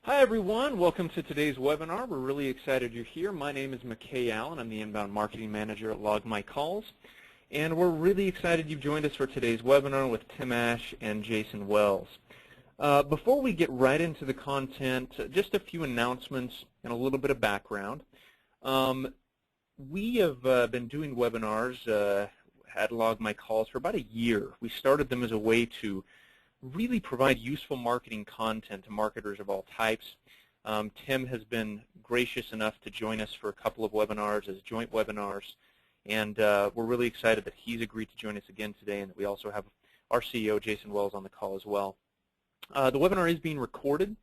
Hi everyone, welcome to today's webinar. We're really excited you're here. My name is McKay Allen. I'm the Inbound Marketing Manager at LogMyCalls. And we're really excited you've joined us for today's webinar with Tim Ash and Jason Wells. Before we get right into the content, just a few announcements and a little bit of background. We have been doing webinars at LogMyCalls for about a year. We started them as a way to really provide useful marketing content to marketers of all types. Tim has been gracious enough to join us for a couple of webinars as joint webinars, and we're really excited that he's agreed to join us again today, and that we also have our CEO, Jason Wells, on the call as well. The webinar is being recorded,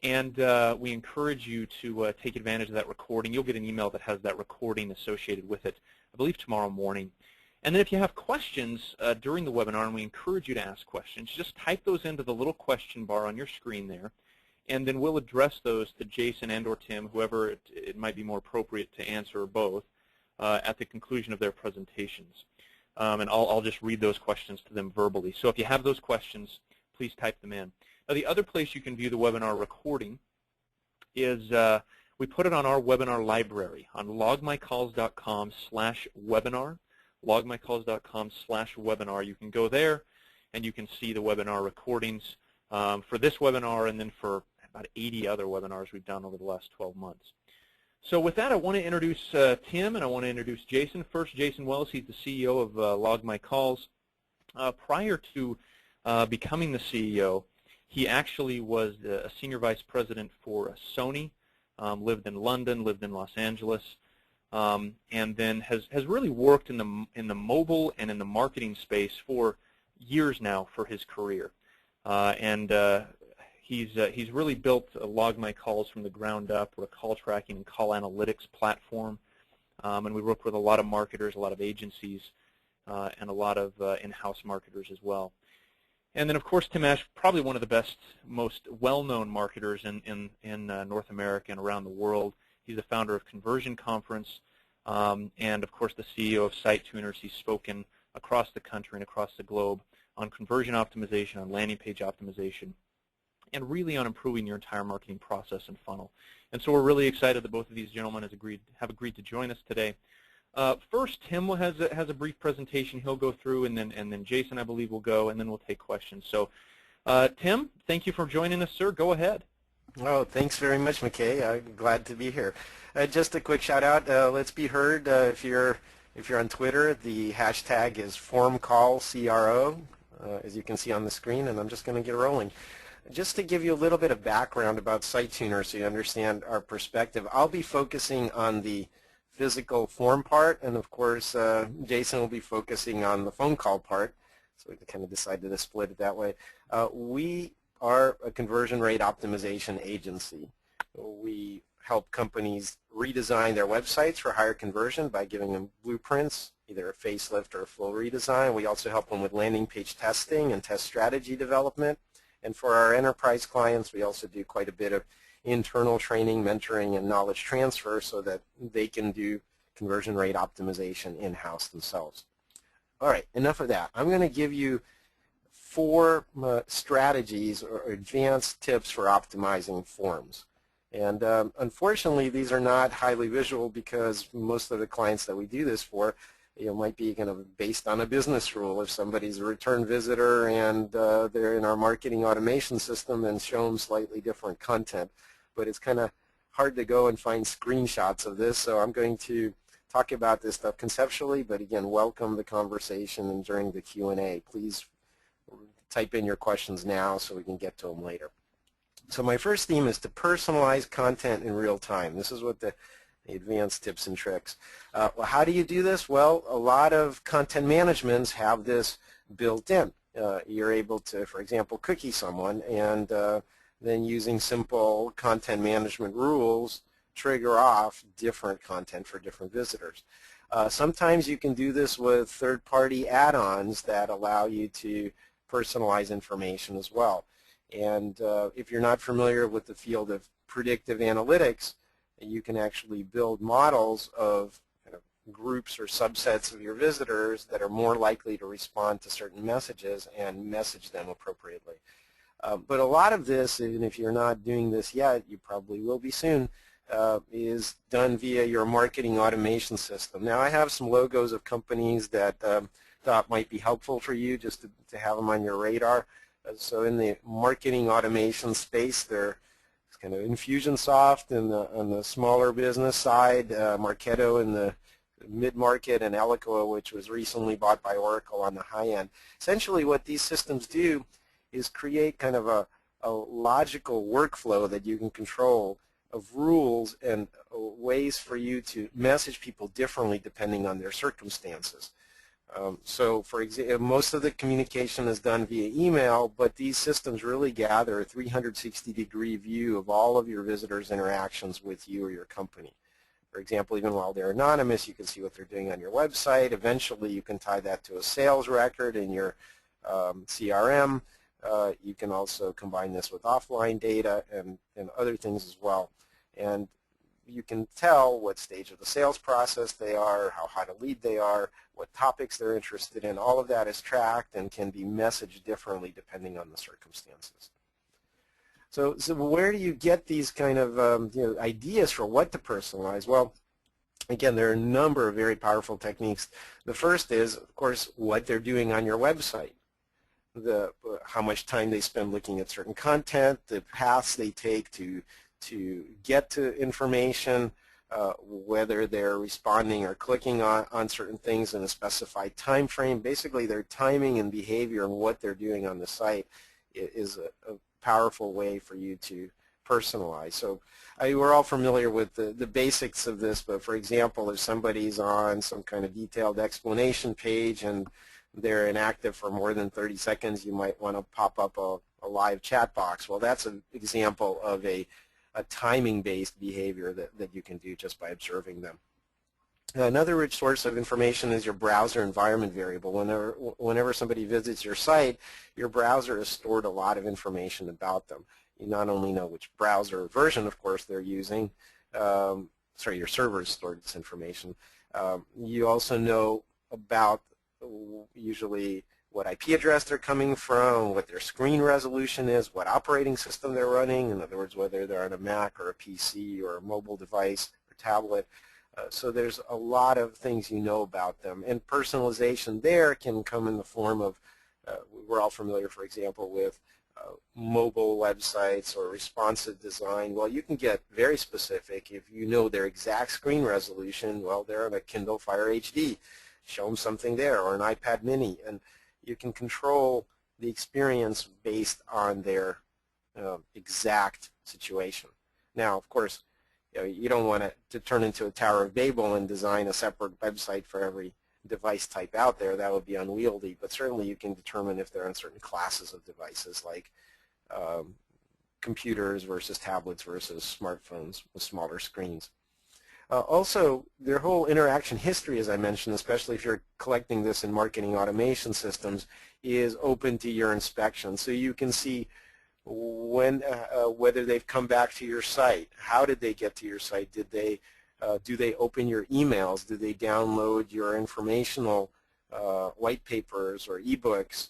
and we encourage you to take advantage of that recording. You'll get an email that has that recording associated with it, I believe tomorrow morning. And then if you have questions during the webinar, and we encourage you to ask questions, just type those into the little question bar on your screen there, and then we'll address those to Jason and or Tim, whoever it might be more appropriate to answer, or both, at the conclusion of their presentations. And I'll just read those questions to them verbally. So if you have those questions, please type them in. Now, the other place you can view the webinar recording is we put it on our webinar library on logmycalls.com/webinar. logmycalls.com/webinar. You can go there and you can see the webinar recordings for this webinar and then for about 80 other webinars we've done over the last 12 months. So with that, I want to introduce Tim and I want to introduce Jason. First, Jason Wells, he's the CEO of LogMyCalls. Prior to becoming the CEO, he actually was a senior vice president for Sony, lived in London, lived in Los Angeles, and then has really worked in the mobile and in the marketing space for years now for his career, he's really built LogMyCalls from the ground up. We're a call tracking and call analytics platform, and we work with a lot of marketers, a lot of agencies, and a lot of in-house marketers as well. And then, of course, Tim Ash, probably one of the best, most well-known marketers in North America and around the world. He's the founder of Conversion Conference, and of course the CEO of Site Tuners. He's spoken across the country and across the globe on conversion optimization, on landing page optimization, and really on improving your entire marketing process and funnel. And so we're really excited that both of these gentlemen have agreed to join us today. First, Tim has a brief presentation he'll go through, and then Jason, I believe, will go, and then we'll take questions. So, Tim, thank you for joining us, sir. Go ahead. Oh, thanks very much, McKay. Glad to be here. Just a quick shout out. Let's be heard. If you're on Twitter, the hashtag is FormCallCRO, as you can see on the screen, and I'm just going to get rolling. Just to give you a little bit of background about Site Tuner so you understand our perspective, I'll be focusing on the physical form part, and of course Jason will be focusing on the phone call part, so we kind of decided to split it that way. We are a conversion rate optimization agency. We help companies redesign their websites for higher conversion by giving them blueprints, either a facelift or a full redesign. We also help them with landing page testing and test strategy development. And for our enterprise clients, we also do quite a bit of internal training, mentoring, and knowledge transfer so that they can do conversion rate optimization in-house themselves. All right, enough of that. I'm going to give you 4 strategies or advanced tips for optimizing forms. And unfortunately, these are not highly visual because most of the clients that we do this for, might be kind of based on a business rule. If somebody's a return visitor and they're in our marketing automation system, then show them slightly different content. But it's kind of hard to go and find screenshots of this, so I'm going to talk about this stuff conceptually, but again, welcome the conversation, and during the Q&A, please type in your questions now so we can get to them later. So my first theme is to personalize content in real time. This is what the advanced tips and tricks. Well, how do you do this? Well, a lot of content managements have this built in. You're able to, for example, cookie someone, and then using simple content management rules trigger off different content for different visitors. Sometimes you can do this with third-party add-ons that allow you to personalize information as well. And if you're not familiar with the field of predictive analytics, you can actually build models of kind of groups or subsets of your visitors that are more likely to respond to certain messages and message them appropriately. But a lot of this, and if you're not doing this yet, you probably will be soon, is done via your marketing automation system. Now, I have some logos of companies that thought might be helpful for you just to have them on your radar. So in the marketing automation space, there's kind of Infusionsoft on the smaller business side, Marketo in the mid-market, and Eloqua, which was recently bought by Oracle on the high end. Essentially what these systems do is create kind of a logical workflow that you can control of rules and ways for you to message people differently depending on their circumstances. So for example, most of the communication is done via email, but these systems really gather a 360-degree view of all of your visitors' interactions with you or your company. For example, even while they're anonymous, you can see what they're doing on your website. Eventually, you can tie that to a sales record in your CRM. You can also combine this with offline data and other things as well. And you can tell what stage of the sales process they are, how hot a lead they are, what topics they're interested in. All of that is tracked and can be messaged differently depending on the circumstances. So where do you get these kind of ideas for what to personalize? Well, again, there are a number of very powerful techniques. The first is, of course, what they're doing on your website. How much time they spend looking at certain content, the paths they take to get to information, whether they're responding or clicking on certain things in a specified time frame. Basically, their timing and behavior and what they're doing on the site is a powerful way for you to personalize. So we're all familiar with the basics of this, but for example, if somebody's on some kind of detailed explanation page and they're inactive for more than 30 seconds, you might want to pop up a live chat box. Well, that's an example of a timing-based behavior that you can do just by observing them. Another rich source of information is your browser environment variable. Whenever somebody visits your site, your browser has stored a lot of information about them. You not only know which browser version, of course, they're using, your server has stored this information. You also know about usually what IP address they're coming from, what their screen resolution is, what operating system they're running, in other words, whether they're on a Mac or a PC or a mobile device or tablet. So there's a lot of things you know about them. And personalization there can come in the form of, we're all familiar, for example, with mobile websites or responsive design. Well, you can get very specific. If you know their exact screen resolution, well, they're on a Kindle Fire HD. Show them something there, or an iPad mini. And you can control the experience based on their exact situation. Now, of course, you don't want it to turn into a Tower of Babel and design a separate website for every device type out there. That would be unwieldy, but certainly you can determine if they're on certain classes of devices, like computers versus tablets versus smartphones with smaller screens. Also, their whole interaction history, as I mentioned, especially if you're collecting this in marketing automation systems, is open to your inspection. So you can see whether they've come back to your site. How did they get to your site? Do they open your emails? Do they download your informational white papers or ebooks?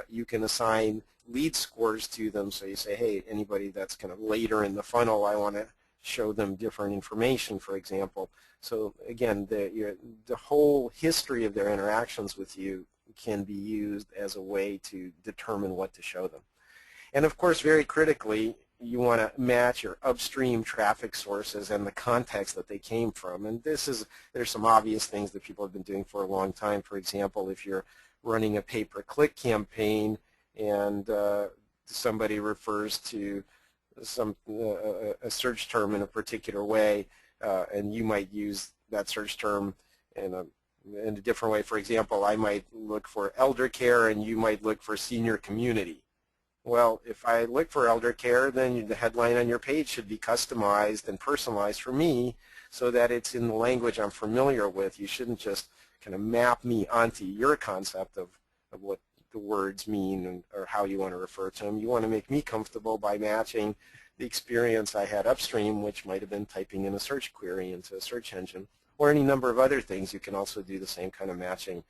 You can assign lead scores to them. So you say, hey, anybody that's kind of later in the funnel, I want to show them different information, for example. So again, the whole history of their interactions with you can be used as a way to determine what to show them. And of course, very critically, you want to match your upstream traffic sources and the context that they came from. And there's some obvious things that people have been doing for a long time. For example, if you're running a pay-per-click campaign and somebody refers to a search term in a particular way, and you might use that search term in a different way. For example, I might look for elder care and you might look for senior community. Well, if I look for elder care, then the headline on your page should be customized and personalized for me so that it's in the language I'm familiar with. You shouldn't just kind of map me onto your concept of what the words mean or how you want to refer to them. You want to make me comfortable by matching the experience I had upstream, which might have been typing in a search query into a search engine, or any number of other things. You can also do the same kind of matching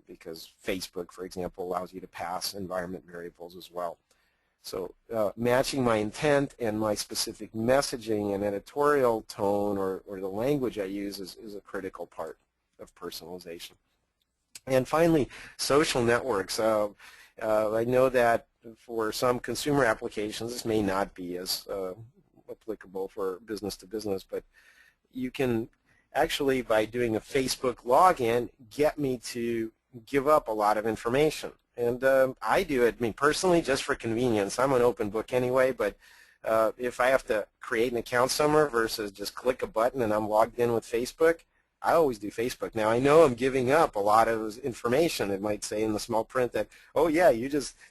because Facebook, for example, allows you to pass environment variables as well. So matching my intent and my specific messaging and editorial tone or the language I use is a critical part of personalization. And finally, social networks. I know that for some consumer applications, this may not be as applicable for business to business, but you can actually, by doing a Facebook login, get me to give up a lot of information. And I do it, personally, just for convenience. I'm an open book anyway, but if I have to create an account somewhere versus just click a button and I'm logged in with Facebook, I always do Facebook. Now, I know I'm giving up a lot of information. It might say in the small print that, oh, yeah,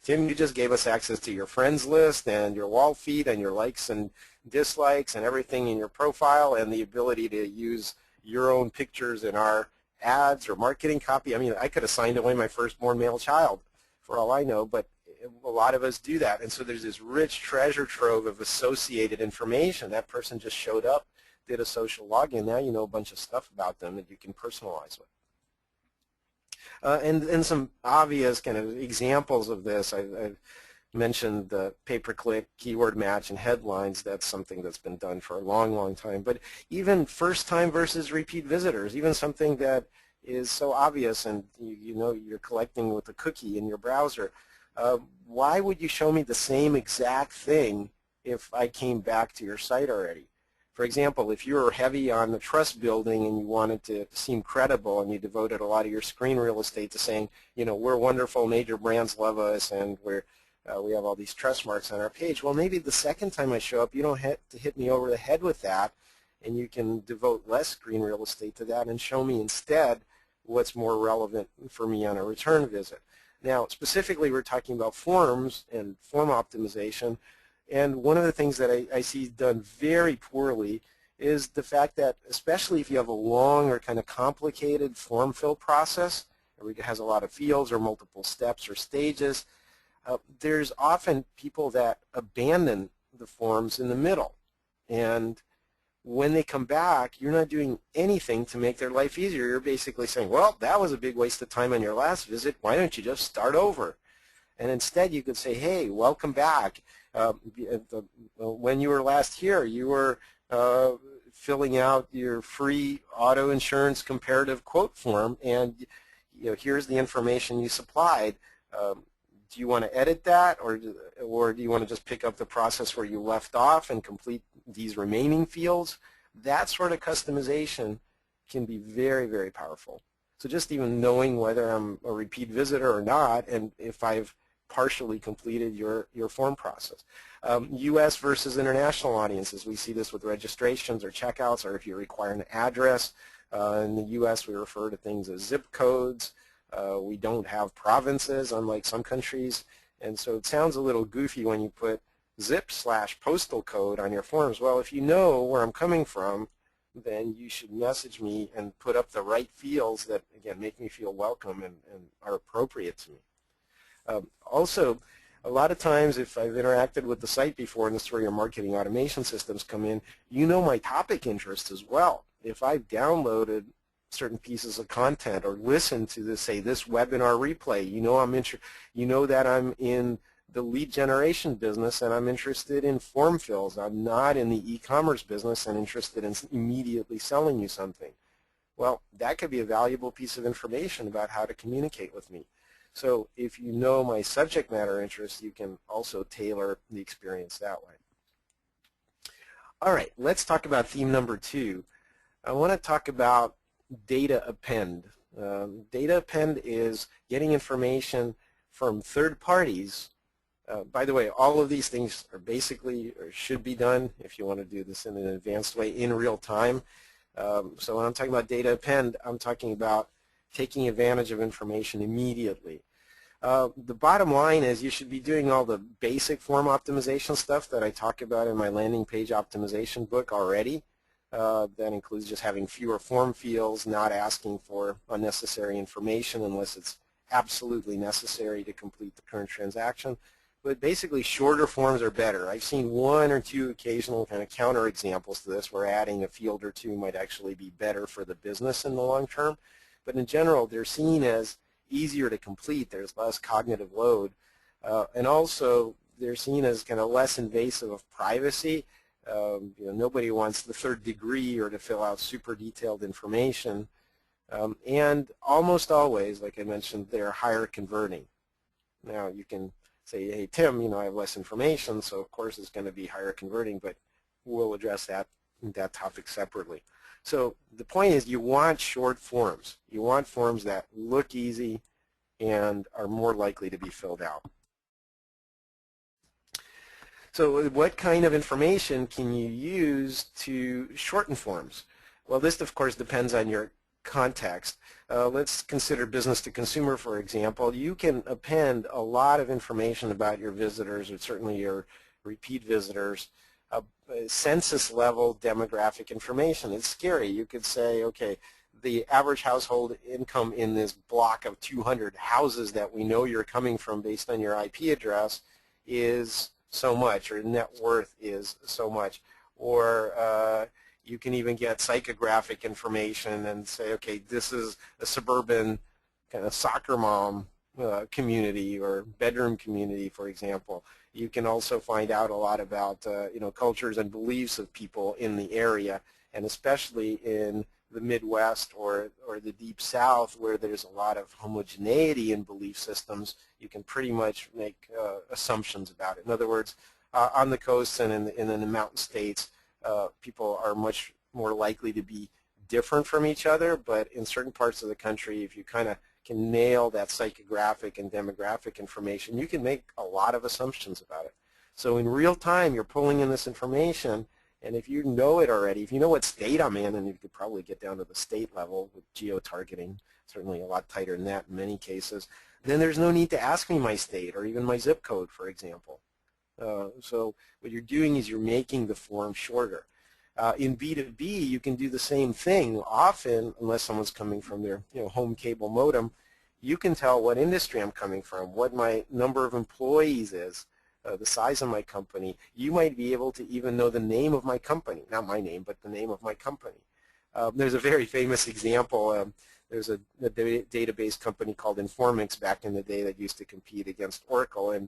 Tim, you just gave us access to your friends list and your wall feed and your likes and dislikes and everything in your profile and the ability to use your own pictures in our ads or marketing copy. I could have signed away my firstborn male child for all I know, but a lot of us do that. And so there's this rich treasure trove of associated information. That person just showed up, did a social login. Now you know a bunch of stuff about them that you can personalize with. And some obvious kind of examples of this, I've mentioned the pay-per-click, keyword match, and headlines. That's something that's been done for a long, long time. But even first-time versus repeat visitors, even something that is so obvious and you know you're collecting with a cookie in your browser, why would you show me the same exact thing if I came back to your site already? For example, if you were heavy on the trust building and you wanted to seem credible and you devoted a lot of your screen real estate to saying, you know, we're wonderful, major brands love us, and we have all these trust marks on our page. Well, maybe the second time I show up, you don't have to hit me over the head with that, and you can devote less screen real estate to that and show me instead what's more relevant for me on a return visit. Now, specifically, we're talking about forms and form optimization. And one of the things that I see done very poorly is the fact that, especially if you have a long or kind of complicated form fill process, or it has a lot of fields or multiple steps or stages, there's often people that abandon the forms in the middle. And when they come back, you're not doing anything to make their life easier. You're basically saying, well, that was a big waste of time on your last visit. Why don't you just start over? And instead, you could say, hey, welcome back. When you were last here, you were filling out your free auto insurance comparative quote form, and here's the information you supplied. Do you want to edit that, or do you want to just pick up the process where you left off and complete these remaining fields? That sort of customization can be very, very powerful. So just even knowing whether I'm a repeat visitor or not, and if I've partially completed your form process. U.S. versus international audiences. We see this with registrations or checkouts, or if you require an address. In the U.S., we refer to things as zip codes. We don't have provinces, unlike some countries. And so it sounds a little goofy when you put zip/postal code on your forms. Well, if you know where I'm coming from, then you should message me and put up the right fields that, again, make me feel welcome and are appropriate to me. Also, a lot of times if I've interacted with the site before, and this is where your marketing automation systems come in, you know my topic interest as well. If I've downloaded certain pieces of content or listened to this, say, this webinar replay, you know that I'm in the lead generation business and I'm interested in form fills. I'm not in the e-commerce business and interested in immediately selling you something. Well, that could be a valuable piece of information about how to communicate with me. So if you know my subject matter interests, you can also tailor the experience that way. All right, let's talk about theme number 2. I want to talk about data append. Data append is getting information from third parties. By the way, all of these things are basically, or should be done, if you want to do this in an advanced way, in real time. So when I'm talking about data append, I'm talking about taking advantage of information immediately. The bottom line is you should be doing all the basic form optimization stuff that I talk about in my landing page optimization book already. That includes just having fewer form fields, not asking for unnecessary information unless it's absolutely necessary to complete the current transaction. But basically, shorter forms are better. I've seen 1 or 2 occasional kind of counter examples to this where adding a field or 2 might actually be better for the business in the long term. But in general, they're seen as easier to complete. There's less cognitive load. And also, they're seen as kind of less invasive of privacy. Nobody wants the third degree or to fill out super detailed information. And almost always, like I mentioned, they're higher converting. Now you can say, hey Tim, I have less information, so of course it's going to be higher converting, but we'll address that topic separately. So the point is, you want short forms. You want forms that look easy and are more likely to be filled out. So what kind of information can you use to shorten forms? Well, this of course depends on your context. Let's consider business to consumer, for example. You can append a lot of information about your visitors, or certainly your repeat visitors, census level demographic information. It's scary. You could say, okay, the average household income in this block of 200 houses that we know you're coming from based on your IP address is so much, or net worth is so much. Or you can even get psychographic information and say, okay, this is a suburban kind of soccer mom community or bedroom community, for example. You can also find out a lot about cultures and beliefs of people in the area, and especially in the Midwest or the Deep South, where there's a lot of homogeneity in belief systems. You can pretty much make assumptions about it. In other words, on the coast and in the mountain states, people are much more likely to be different from each other, but in certain parts of the country, if you kind of can nail that psychographic and demographic information, you can make a lot of assumptions about it. So in real time, you're pulling in this information, and if you know it already, if you know what state I'm in, and you could probably get down to the state level with geo-targeting, certainly a lot tighter than that in many cases, then there's no need to ask me my state or even my zip code, for example. So what you're doing is you're making the form shorter. In B2B, you can do the same thing. Often, unless someone's coming from their home cable modem, you can tell what industry I'm coming from, what my number of employees is, the size of my company. You might be able to even know the name of my company, not my name, but the name of my company. There's a very famous example. There's a database company called Informix back in the day that used to compete against Oracle, and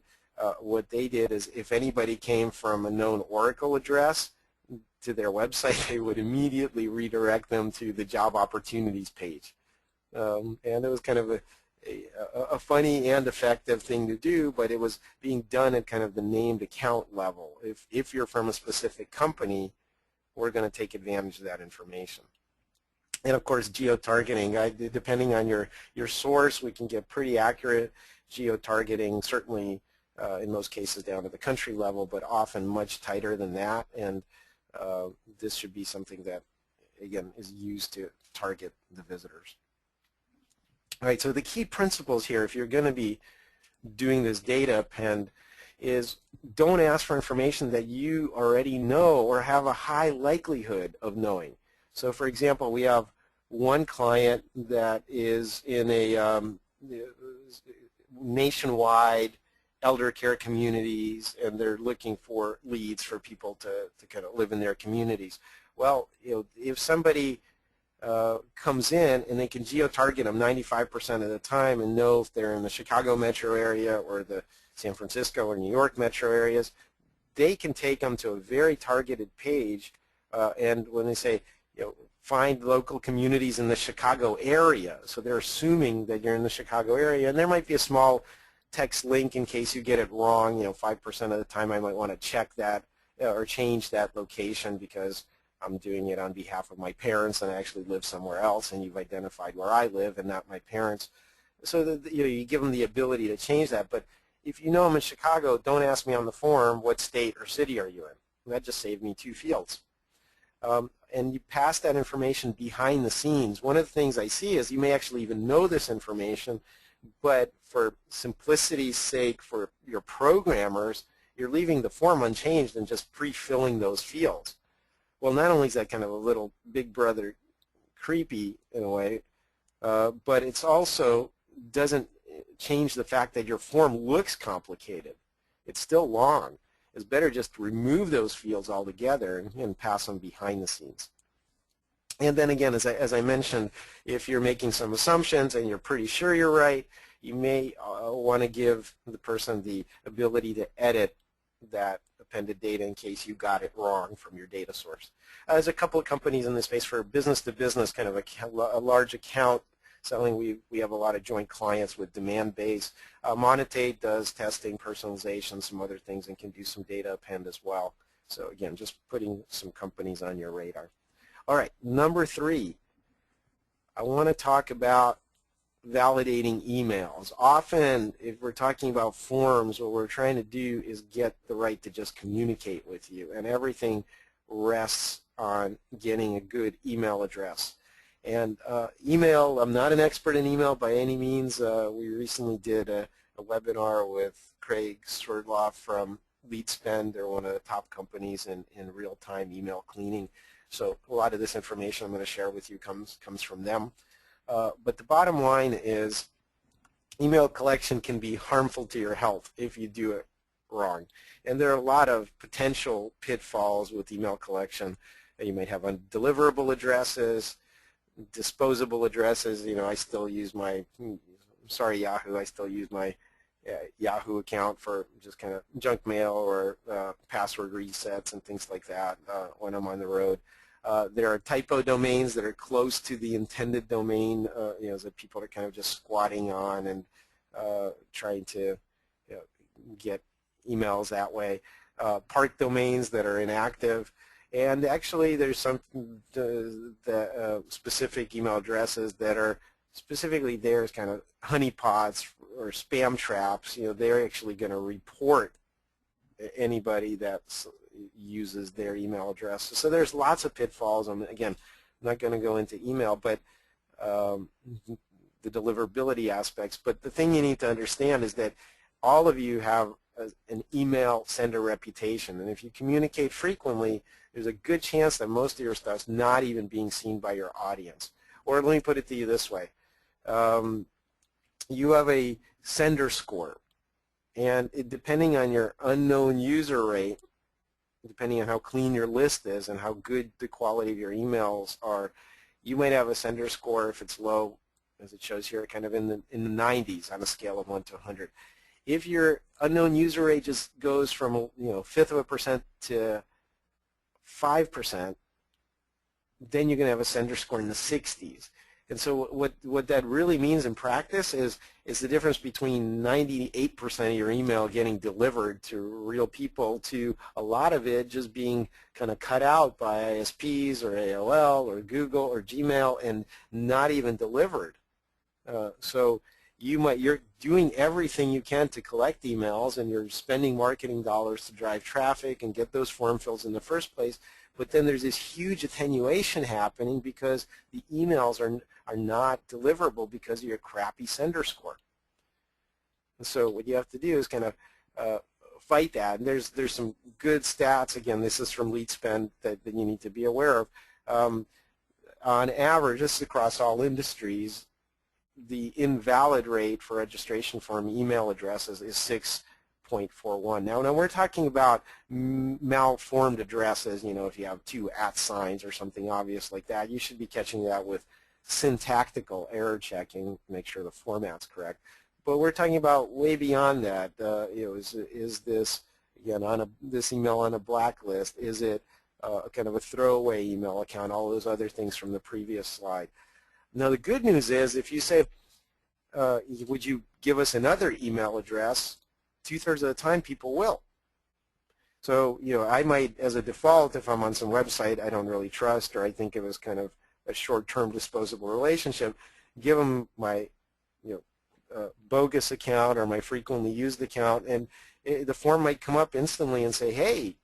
what they did is if anybody came from a known Oracle address to their website, they would immediately redirect them to the job opportunities page. And it was kind of a funny and effective thing to do, but it was being done at kind of the named account level. If you're from a specific company, we're going to take advantage of that information. And of course, geo-targeting, depending on your source, we can get pretty accurate geo-targeting, certainly in most cases down to the country level, but often much tighter than that. And this should be something that, again, is used to target the visitors. All right, so the key principles here, if you're going to be doing this data append, is don't ask for information that you already know or have a high likelihood of knowing. So for example, we have one client that is in a nationwide elder care communities, and they're looking for leads for people to kind of live in their communities. Well, if somebody comes in and they can geo-target them 95% of the time and know if they're in the Chicago metro area or the San Francisco or New York metro areas, they can take them to a very targeted page, and when they say, find local communities in the Chicago area, so they're assuming that you're in the Chicago area, and there might be a small text link in case you get it wrong. 5% of the time I might want to check that or change that location because I'm doing it on behalf of my parents and I actually live somewhere else, and you've identified where I live and not my parents. So that, you give them the ability to change that. But if you know I'm in Chicago, don't ask me on the form what state or city are you in. That just saved me 2 fields. And you pass that information behind the scenes. One of the things I see is you may actually even know this information, but for simplicity's sake, for your programmers, you're leaving the form unchanged and just pre-filling those fields. Well, not only is that kind of a little big brother creepy in a way, but it's also doesn't change the fact that your form looks complicated. It's still long. It's better just to remove those fields altogether and pass them behind the scenes. And then again, as I mentioned, if you're making some assumptions and you're pretty sure you're right, you may want to give the person the ability to edit that appended data in case you got it wrong from your data source. There's a couple of companies in this space for business-to-business, kind of a large account selling. We have a lot of joint clients with demand base. Monite does testing, personalization, some other things, and can do some data append as well. So again, just putting some companies on your radar. All right, number 3, I want to talk about validating emails. Often, if we're talking about forms, what we're trying to do is get the right to just communicate with you, and everything rests on getting a good email address. And email, I'm not an expert in email by any means. We recently did a webinar with Craig Swerdloff from LeadSpend. They're one of the top companies in real-time email cleaning. So a lot of this information I'm going to share with you comes from them. But the bottom line is email collection can be harmful to your health if you do it wrong. And there are a lot of potential pitfalls with email collection. You might have undeliverable addresses, disposable addresses. You know, I still use my, sorry Yahoo, I still use my Yahoo account for just kind of junk mail or password resets and things like that when I'm on the road. There are typo domains that are close to the intended domain, you know, that people are kind of just squatting on and trying to get emails that way. Park domains that are inactive. And actually there's some specific email addresses that are specifically there as kind of honeypots or spam traps. You know, they're actually going to report anybody that uses their email address. So there's lots of pitfalls. Again, I'm not going to go into email, but the deliverability aspects. But the thing you need to understand is that all of you have an email sender reputation, and if you communicate frequently, there's a good chance that most of your stuff's not even being seen by your audience. Or let me put it to you this way. You have a sender score, and depending on your unknown user rate, depending on how clean your list is and how good the quality of your emails are, you might have a sender score, if it's low, as it shows here, kind of in the 90s on a scale of 1 to 100. If your unknown user rate just goes from 1/5% to 5%, then you're going to have a sender score in the 60s. And so what that really means in practice is the difference between 98% of your email getting delivered to real people to a lot of it just being kind of cut out by ISPs or AOL or Google or Gmail and not even delivered. So you're doing everything you can to collect emails, and you're spending marketing dollars to drive traffic and get those form fills in the first place, but then there's this huge attenuation happening because the emails are not deliverable because of your crappy sender score. And so what you have to do is kind of fight that. And there's some good stats. Again, this is from LeadSpend that you need to be aware of. On average, this is across all industries, the invalid rate for registration form email addresses is 6.41. Now we're talking about malformed addresses. If you have 2 @ signs or something obvious like that, you should be catching that with syntactical error checking, make sure the format's correct. But we're talking about way beyond that. Is this, again, this email on a blacklist? Is it kind of a throwaway email account? All those other things from the previous slide. Now the good news is, if you say, would you give us another email address, 2/3 of the time people will. So I might, as a default, if I'm on some website I don't really trust, or I think it was kind of a short-term disposable relationship, give them my bogus account or my frequently used account, and the form might come up instantly and say, hey,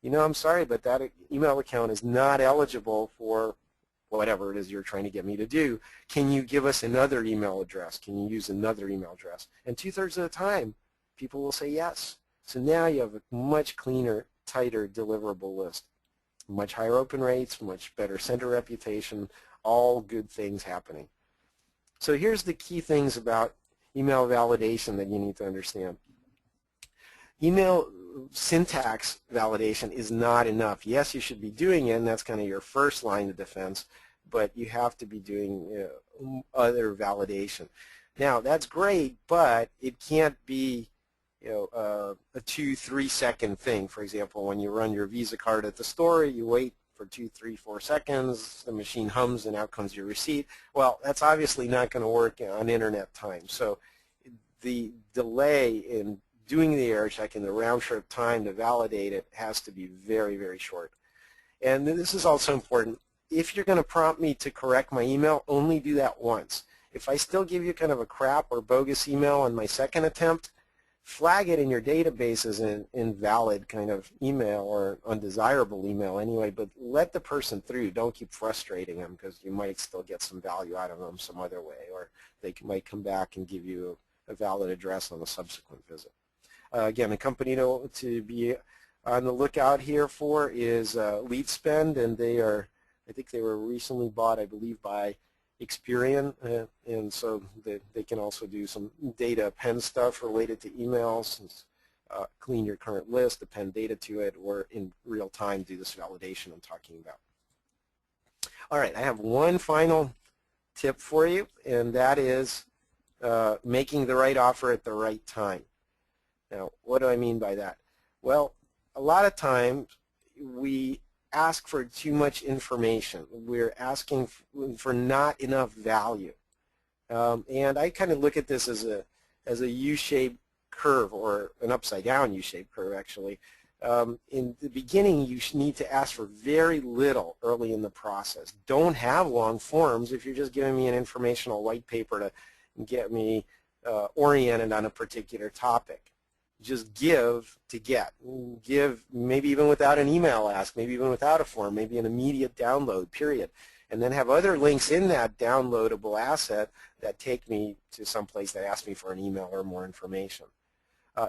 I'm sorry, but that email account is not eligible for whatever it is you're trying to get me to do. Can you give us another email address? Can you use another email address? And 2/3 of the time, people will say yes. So now you have a much cleaner, tighter deliverable list. Much higher open rates, much better sender reputation, all good things happening. So here's the key things about email validation that you need to understand. Email syntax validation is not enough. Yes, you should be doing it, and that's kind of your first line of defense, but you have to be doing other validation. Now, that's great, but it can't be a 2-3 second thing. For example, when you run your Visa card at the store, you wait for 2, 3, 4 seconds, the machine hums and out comes your receipt. Well, that's obviously not going to work on internet time. So the delay in doing the error check and the round trip time to validate it has to be very, very short. And this is also important. If you're going to prompt me to correct my email, only do that once. If I still give you kind of a crap or bogus email on my second attempt, flag it in your database as an invalid kind of email or undesirable email anyway, but let the person through. Don't keep frustrating them, because you might still get some value out of them some other way, or they might come back and give you a valid address on a subsequent visit. Again, a company to be on the lookout here for is LeadSpend, and I think they were recently bought, I believe, by Experian, and so they can also do some data append stuff related to emails, clean your current list, append data to it, or in real time do this validation I'm talking about. All right, I have one final tip for you, and that is making the right offer at the right time. Now, what do I mean by that? Well, a lot of times we ask for too much information. We're asking for not enough value. And I kind of look at this as a U-shaped curve, or an upside-down U-shaped curve, actually. In the beginning, you need to ask for very little early in the process. Don't have long forms if you're just giving me an informational white paper to get me oriented on a particular topic. Just give to get. Give maybe even without an email ask, maybe even without a form, maybe an immediate download, period. And then have other links in that downloadable asset that take me to some place that asks me for an email or more information.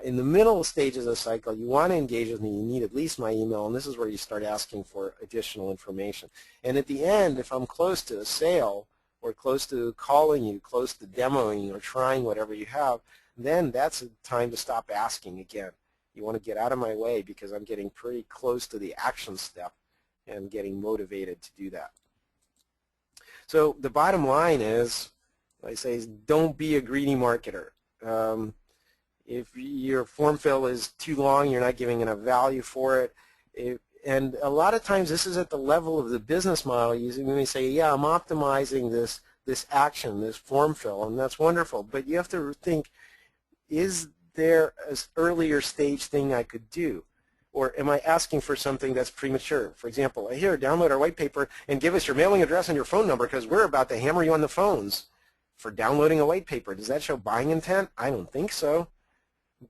In the middle stages of the cycle, you want to engage with me. You need at least my email, and this is where you start asking for additional information. And at the end, if I'm close to a sale, or close to calling you, close to demoing or trying whatever you have, then that's a time to stop asking again. You want to get out of my way, because I'm getting pretty close to the action step and getting motivated to do that. So the bottom line is, I say, is don't be a greedy marketer. If your form fill is too long, you're not giving enough value for it. And a lot of times this is at the level of the business model. You may say, yeah, I'm optimizing this action, this form fill, and that's wonderful. But you have to think, is there an earlier stage thing I could do? Or am I asking for something that's premature? For example, here, download our white paper and give us your mailing address and your phone number, because we're about to hammer you on the phones for downloading a white paper. Does that show buying intent? I don't think so.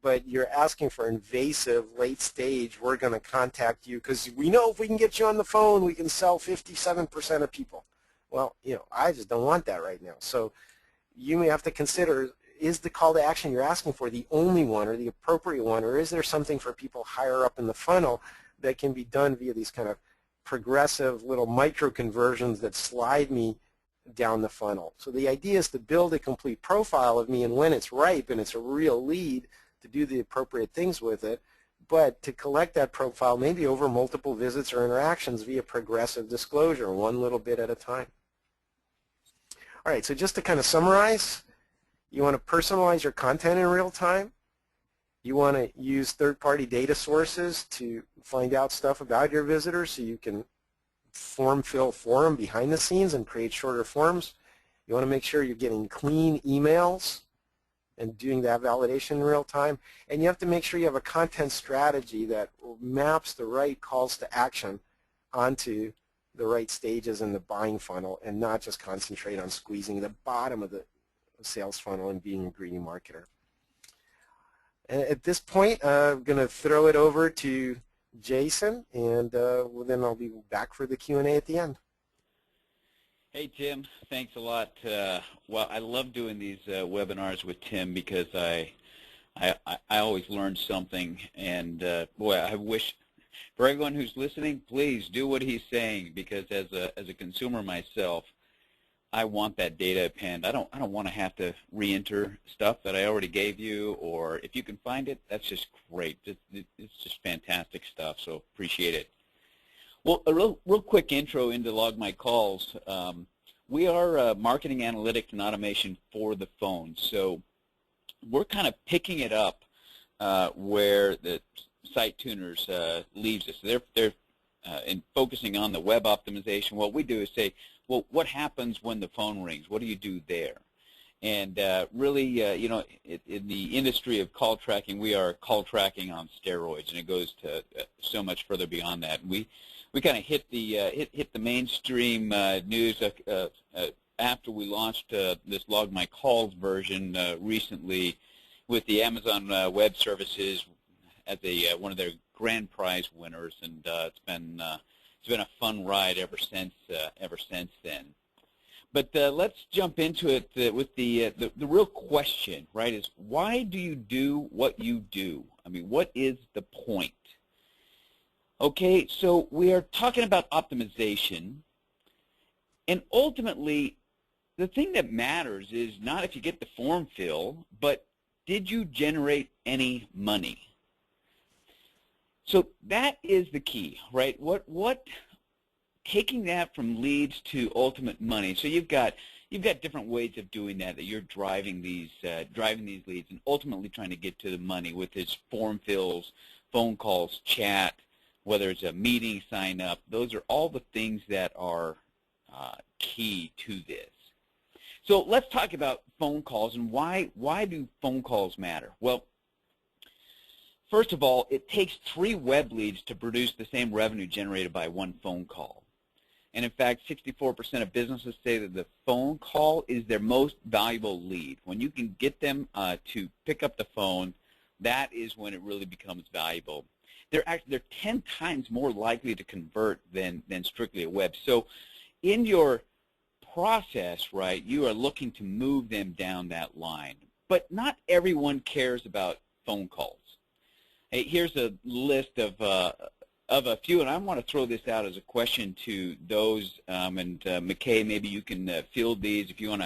But you're asking for invasive, late stage, we're going to contact you because we know if we can get you on the phone, we can sell 57% of people. Well, I just don't want that right now. So you may have to consider, is the call to action you're asking for the only one or the appropriate one, or is there something for people higher up in the funnel that can be done via these kind of progressive little micro conversions that slide me down the funnel? So the idea is to build a complete profile of me, and when it's ripe and it's a real lead, to do the appropriate things with it, but to collect that profile maybe over multiple visits or interactions via progressive disclosure, one little bit at a time. All right, so just to kind of summarize, you want to personalize your content in real time. You want to use third-party data sources to find out stuff about your visitors so you can form fill for them behind the scenes and create shorter forms. You want to make sure you're getting clean emails and doing that validation in real time. And you have to make sure you have a content strategy that maps the right calls to action onto the right stages in the buying funnel, and not just concentrate on squeezing the bottom of the sales funnel and being a greedy marketer. And at this point, I'm going to throw it over to Jason, and then I'll be back for the Q&A at the end. Hey, Tim. Thanks a lot. Well, I love doing these webinars with Tim, because I always learn something. And, boy, I wish for everyone who's listening, please do what he's saying, because as a consumer myself, I want that data append. I don't want to have to re-enter stuff that I already gave you, or if you can find it, that's just great. It's just fantastic stuff, so appreciate it. Well, a real quick intro into LogMyCalls. We are marketing analytics and automation for the phone, so we're kind of picking it up where the site tuners leaves us. They're in focusing on the web optimization. What we do is say, well, what happens when the phone rings? What do you do there? And really, you know, in the industry of call tracking, we are call tracking on steroids, and it goes to so much further beyond that. And we kind of hit the mainstream news after we launched this LogMyCalls version recently with the Amazon Web Services as one of their grand prize winners, and it's been a fun ride ever since then. But let's jump into it with the real question, right, is why do you do what you do? I mean, what is the point? Okay, so we are talking about optimization, and ultimately the thing that matters is not if you get the form fill, but did you generate any money? So that is the key, right? What taking that from leads to ultimate money. So you've got different ways of doing that. That you're driving these leads and ultimately trying to get to the money with its form fills, phone calls, chat, whether it's a meeting sign up. Those are all the things that are key to this. So let's talk about phone calls and why do phone calls matter? Well, first of all, it takes 3 web leads to produce the same revenue generated by 1 phone call. And in fact, 64% of businesses say that the phone call is their most valuable lead. When you can get them to pick up the phone, that is when it really becomes valuable. They're 10 times more likely to convert than strictly a web. So in your process, right, you are looking to move them down that line. But not everyone cares about phone calls. Hey, here's a list of a few, and I want to throw this out as a question to those, and McKay, maybe you can field these if you want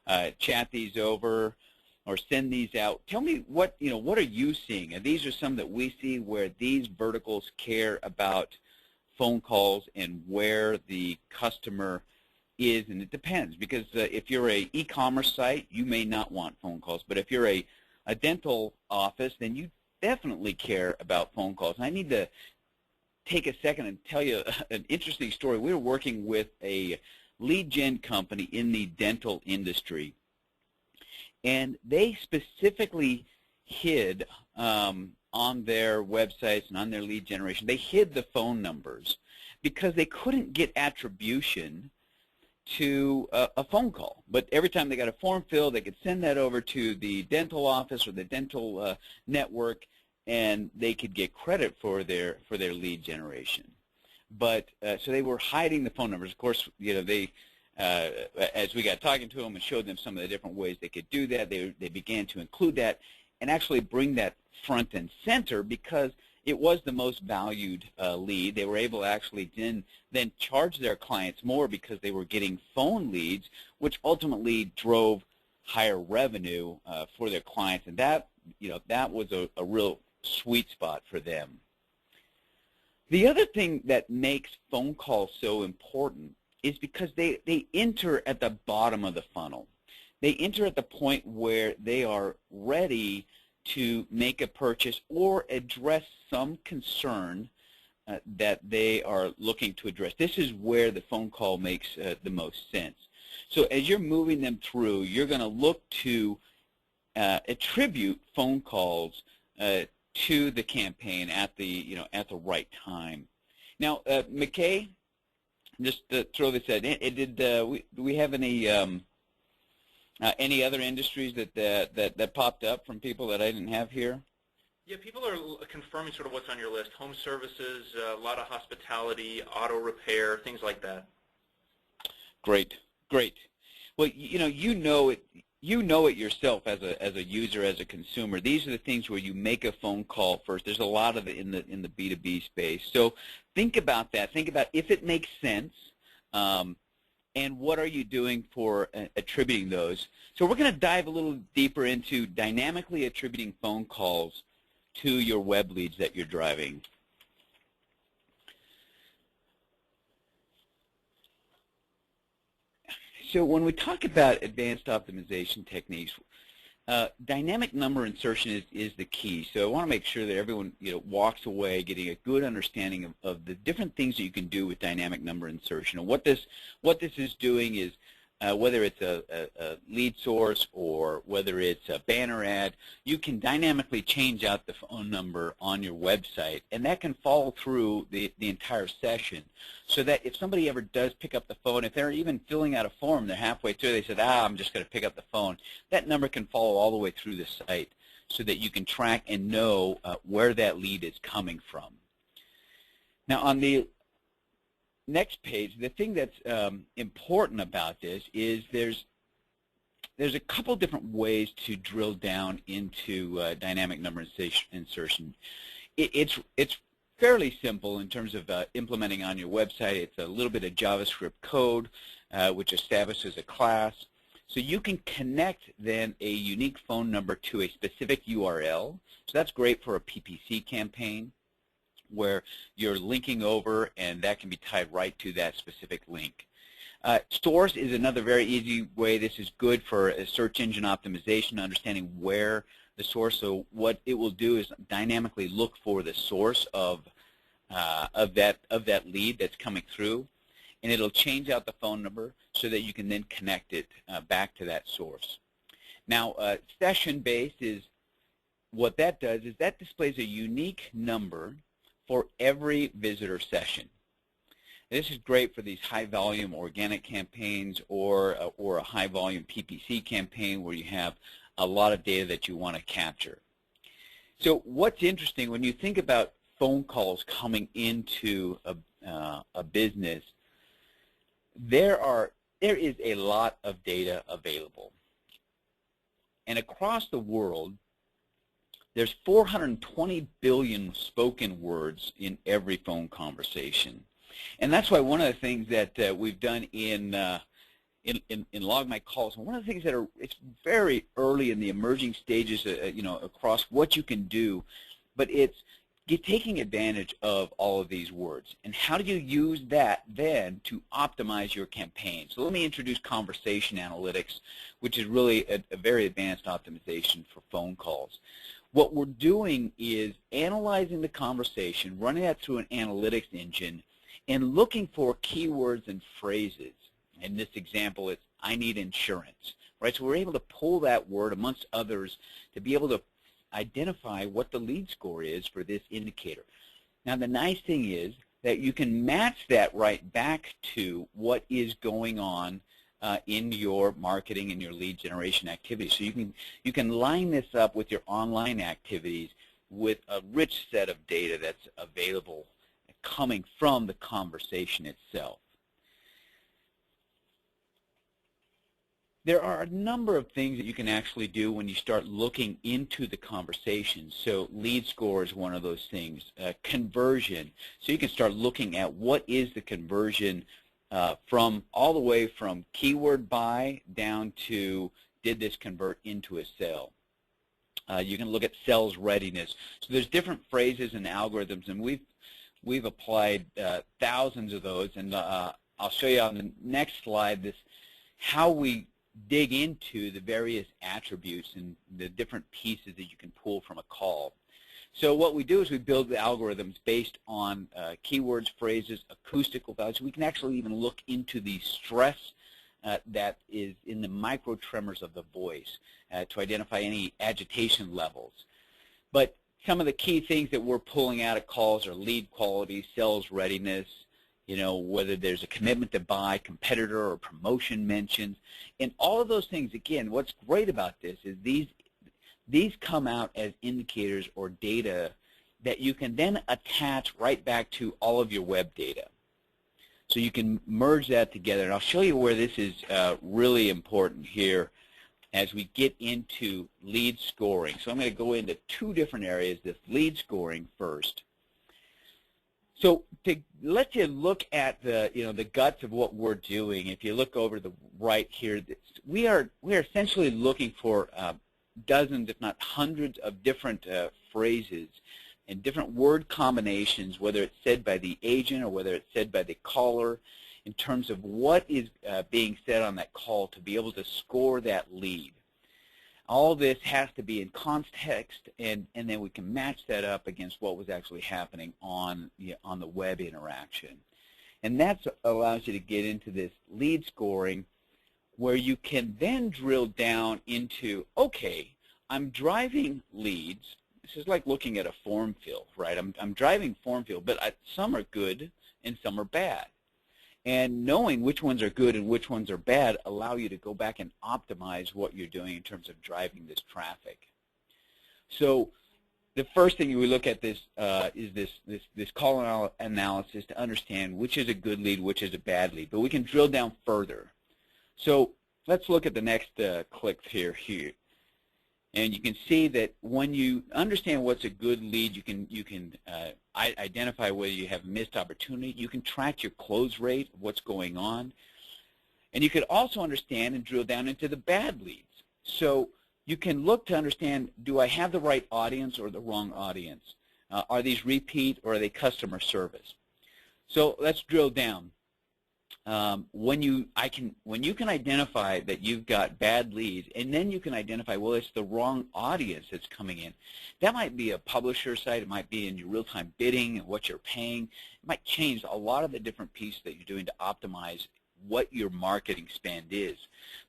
to chat these over or send these out. Tell me what are you seeing? And these are some that we see where these verticals care about phone calls and where the customer is, and it depends, because if you're a e-commerce site, you may not want phone calls, but if you're a dental office, then you definitely care about phone calls. And I need to take a second and tell you an interesting story. We were working with a lead gen company in the dental industry, and they specifically hid on their websites and on their lead generation, they hid the phone numbers because they couldn't get attribution to a phone call. But every time they got a form filled, they could send that over to the dental office or the dental network, and they could get credit for their lead generation. But so they were hiding the phone numbers. Of course, they as we got talking to them and showed them some of the different ways they could do that, they began to include that and actually bring that front and center because it was the most valued lead. They were able to actually then charge their clients more because they were getting phone leads, which ultimately drove higher revenue for their clients, and that was a real sweet spot for them. The other thing that makes phone calls so important is because they enter at the bottom of the funnel. They enter at the point where they are ready to make a purchase or address some concern that they are looking to address. This is where the phone call makes the most sense. So as you're moving them through, you're going to look to attribute phone calls to the campaign at the right time. Now, McKay, just to throw this out, do we have any other industries that popped up from people that I didn't have here? Yeah, people are confirming sort of what's on your list: home services, a lot of hospitality, auto repair, things like that. Great, great. Well, you know it yourself as a user, as a consumer. These are the things where you make a phone call first. There's a lot of it in the B2B space. So think about that. Think about if it makes sense, and what are you doing for attributing those. So we're going to dive a little deeper into dynamically attributing phone calls to your web leads that you're driving. So when we talk about advanced optimization techniques, Dynamic number insertion is the key. So I want to make sure that everyone walks away getting a good understanding of the different things that you can do with dynamic number insertion. And what this is doing is whether it's a lead source or whether it's a banner ad, you can dynamically change out the phone number on your website, and that can follow through the entire session, so that if somebody ever does pick up the phone, if they're even filling out a form, they're halfway through, they said, I'm just going to pick up the phone, that number can follow all the way through the site so that you can track and know where that lead is coming from. Now, on the next page, the thing that's important about this is there's a couple different ways to drill down into dynamic number insertion. It's fairly simple in terms of implementing on your website. It's a little bit of JavaScript code which establishes a class. So you can connect then a unique phone number to a specific URL. So that's great for a PPC campaign, where you're linking over, and that can be tied right to that specific link. Source is another very easy way. This is good for a search engine optimization, understanding where the source. So what it will do is dynamically look for the source of that lead that's coming through, and it'll change out the phone number so that you can then connect it back to that source. Now, session-based is what that does is that displays a unique number for every visitor session. This is great for these high-volume organic campaigns or a high-volume PPC campaign where you have a lot of data that you want to capture. So what's interesting, when you think about phone calls coming into a business, there is a lot of data available. And across the world, there's 420 billion spoken words in every phone conversation. And that's why one of the things that we've done in LogMyCalls, one of the things that it's very early in the emerging stages, across what you can do, but it's taking advantage of all of these words. And how do you use that then to optimize your campaign? So let me introduce conversation analytics, which is really a very advanced optimization for phone calls. What we're doing is analyzing the conversation, running that through an analytics engine, and looking for keywords and phrases. In this example, it's I need insurance, right? So we're able to pull that word amongst others to be able to identify what the lead score is for this indicator. Now, the nice thing is that you can match that right back to what is going on in your marketing and your lead generation activities. So you can line this up with your online activities with a rich set of data that's available coming from the conversation itself. There are a number of things that you can actually do when you start looking into the conversation. So lead score is one of those things. Conversion. So you can start looking at what is the conversion from all the way from keyword buy down to did this convert into a sale. You can look at sales readiness. So there's different phrases and algorithms, and we've applied thousands of those. And I'll show you on the next slide how we dig into the various attributes and the different pieces that you can pull from a call. So what we do is we build the algorithms based on keywords, phrases, acoustical values. We can actually even look into the stress that is in the microtremors of the voice to identify any agitation levels. But some of the key things that we're pulling out of calls are lead quality, sales readiness, whether there's a commitment to buy, competitor or promotion mentions. And all of those things, again, what's great about this is these come out as indicators or data that you can then attach right back to all of your web data. So you can merge that together. And I'll show you where this is really important here as we get into lead scoring. So I'm going to go into two different areas, this lead scoring first. So to let you look at the guts of what we're doing, if you look over the right here, we are essentially looking for dozens, if not hundreds, of different phrases and different word combinations, whether it's said by the agent or whether it's said by the caller, in terms of what is being said on that call to be able to score that lead. all this has to be in context, and then we can match that up against what was actually happening on the web interaction. And that allows you to get into this lead scoring where you can then drill down into, okay, I'm driving leads. This is like looking at a form fill, right? I'm driving form fill, but some are good and some are bad. And knowing which ones are good and which ones are bad allow you to go back and optimize what you're doing in terms of driving this traffic. So the first thing we look at is this call analysis to understand which is a good lead, which is a bad lead. But we can drill down further. So let's look at the next click here. And you can see that when you understand what's a good lead, you can identify whether you have missed opportunity. You can track your close rate, what's going on. And you could also understand and drill down into the bad leads. So you can look to understand, do I have the right audience or the wrong audience? Are these repeat or are they customer service? So let's drill down. When you can identify that you've got bad leads, and then you can identify, well, it's the wrong audience that's coming in. That might be a publisher site. It might be in your real-time bidding and what you're paying. It might change a lot of the different pieces that you're doing to optimize what your marketing spend is.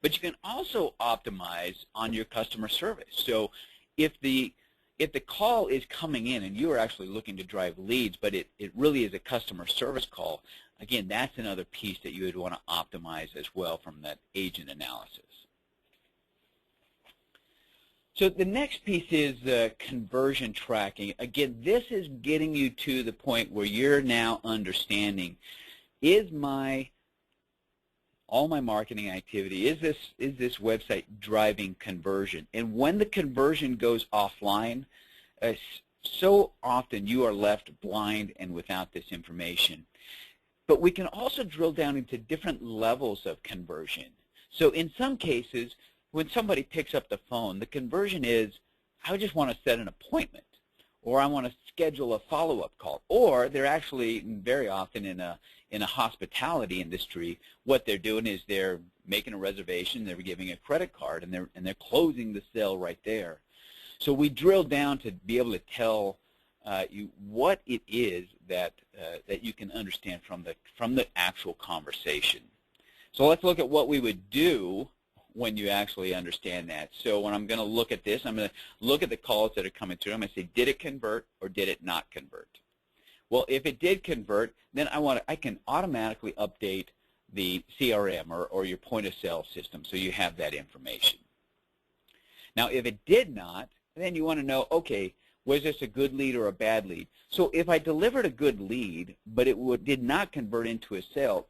But you can also optimize on your customer service. So if the call is coming in and you are actually looking to drive leads, but it really is a customer service call, again, that's another piece that you would want to optimize as well from that agent analysis. So the next piece is conversion tracking. Again, this is getting you to the point where you're now understanding, is all my marketing activity, is this website driving conversion? And when the conversion goes offline, so often you are left blind and without this information. But we can also drill down into different levels of conversion. So in some cases, when somebody picks up the phone, the conversion is, I just want to set an appointment, or I want to schedule a follow-up call, or they're actually very often in a hospitality industry, what they're doing is they're making a reservation, they're giving a credit card, and they're closing the sale right there. So we drill down to be able to tell you what it is that you can understand from the actual conversation. So let's look at what we would do when you actually understand that. So when I'm going to look at this, I'm going to look at the calls that are coming through. I'm going to say, did it convert or did it not convert? Well, if it did convert, then I can automatically update the CRM or your point of sale system so you have that information. Now, if it did not, then you want to know, okay, was this a good lead or a bad lead? So if I delivered a good lead, but it did not convert into a sale,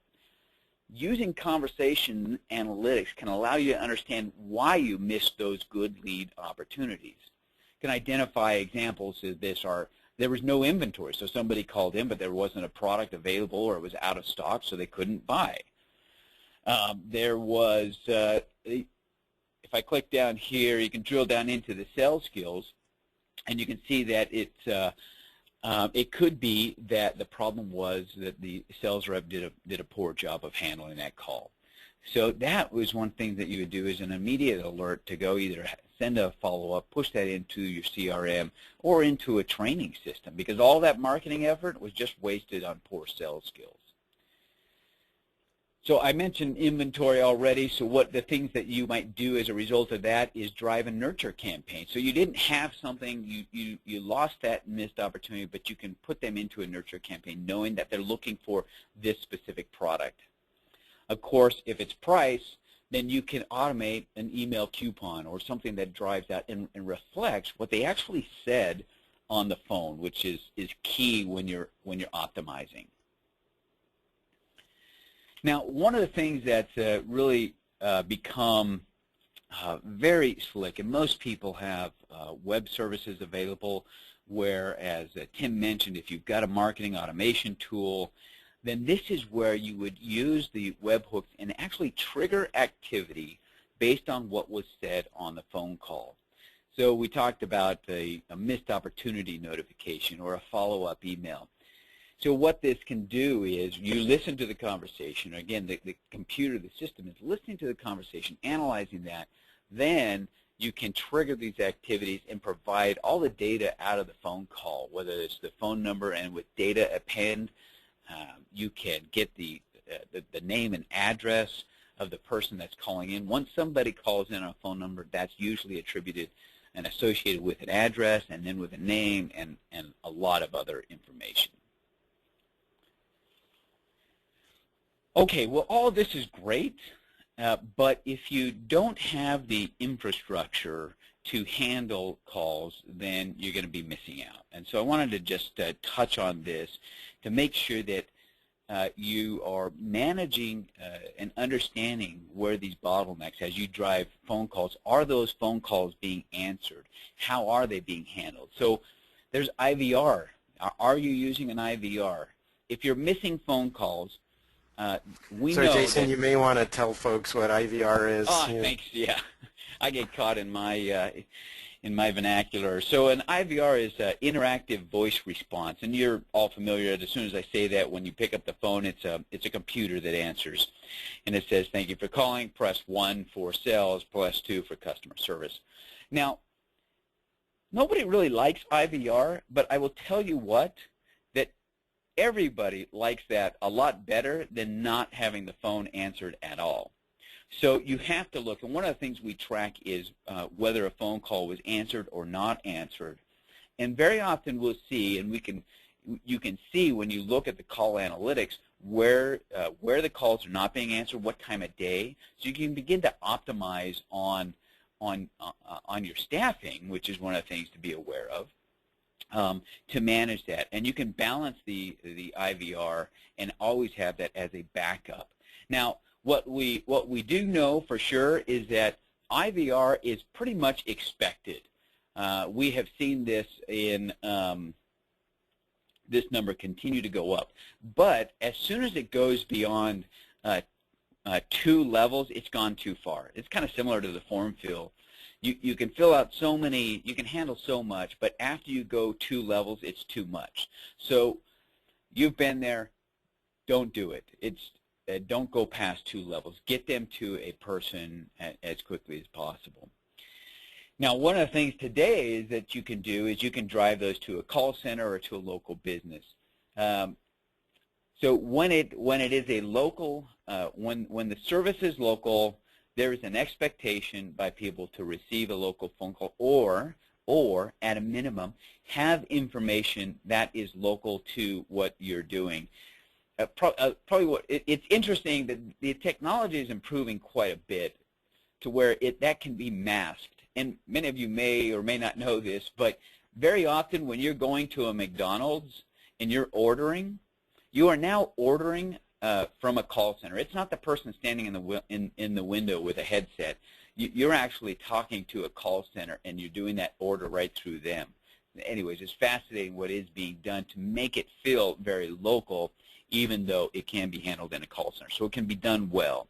using conversation analytics can allow you to understand why you missed those good lead opportunities. You can identify examples of this are, there was no inventory, so somebody called in, but there wasn't a product available or it was out of stock, so they couldn't buy. There was, if I click down here, you can drill down into the sales skills, and you can see that it could be that the problem was that the sales rep did a poor job of handling that call. So that was one thing that you would do is an immediate alert to go either send a follow-up, push that into your CRM, or into a training system, because all that marketing effort was just wasted on poor sales skills. So I mentioned inventory already, so what the things that you might do as a result of that is drive a nurture campaign. So you didn't have something, you lost that missed opportunity, but you can put them into a nurture campaign knowing that they're looking for this specific product. Of course, if it's price, then you can automate an email coupon or something that drives that and reflects what they actually said on the phone, which is key when you're optimizing. Now, one of the things that's really become very slick, and most people have web services available, where, as Tim mentioned, if you've got a marketing automation tool, then this is where you would use the webhooks and actually trigger activity based on what was said on the phone call. So we talked about a missed opportunity notification or a follow-up email. So what this can do is you listen to the conversation. Again, the computer, the system is listening to the conversation, analyzing that. Then you can trigger these activities and provide all the data out of the phone call, whether it's the phone number and with data append, you can get the name and address of the person that's calling in. Once somebody calls in on a phone number, that's usually attributed and associated with an address and then with a name and a lot of other information. Okay, well, all of this is great, but if you don't have the infrastructure to handle calls, then you're going to be missing out. And so I wanted to just touch on this to make sure that you are managing and understanding where these bottlenecks as you drive phone calls. Are those phone calls being answered? How are they being handled? So there's IVR. Are you using an IVR? If you're missing phone calls, we know Jason, that, you may want to tell folks what IVR is. Oh, thanks. Yeah, I get caught in my vernacular. So an IVR is interactive voice response, and you're all familiar. As soon as I say that, when you pick up the phone, it's a computer that answers, and it says, "Thank you for calling. Press 1 for sales. Press 2 for customer service." Now, nobody really likes IVR, but I will tell you what, that everybody likes that a lot better than not having the phone answered at all. So you have to look, and one of the things we track is whether a phone call was answered or not answered. And very often we'll see, and you can see when you look at the call analytics where the calls are not being answered, what time of day. So you can begin to optimize on your staffing, which is one of the things to be aware of, to manage that. And you can balance the IVR and always have that as a backup. Now, what we do know for sure is that IVR is pretty much expected. We have seen this in this number continue to go up. But as soon as it goes beyond 2 levels, it's gone too far. It's kind of similar to the form fill. You can fill out so many, you can handle so much, but after you go 2 levels, it's too much. So you've been there, don't do it. Don't go past 2 levels. Get them to a person as quickly as possible. Now, one of the things today is that you can do is you can drive those to a call center or to a local business. So when it is a local, when the service is local, there is an expectation by people to receive a local phone call or at a minimum have information that is local to what you're doing. It's interesting that the technology is improving quite a bit to where that can be masked. And many of you may or may not know this, but very often when you're going to a McDonald's and you're ordering, you are now ordering from a call center. It's not the person standing in the window with a headset. You're actually talking to a call center, and you're doing that order right through them. Anyways, it's fascinating what is being done to make it feel very local, even though it can be handled in a call center. So it can be done well.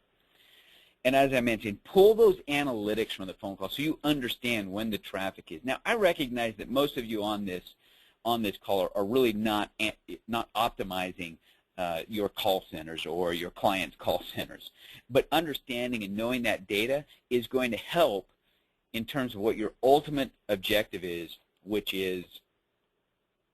And as I mentioned, pull those analytics from the phone call so you understand when the traffic is. Now, I recognize that most of you on this call are really not optimizing your call centers or your clients' call centers. But understanding and knowing that data is going to help in terms of what your ultimate objective is, which is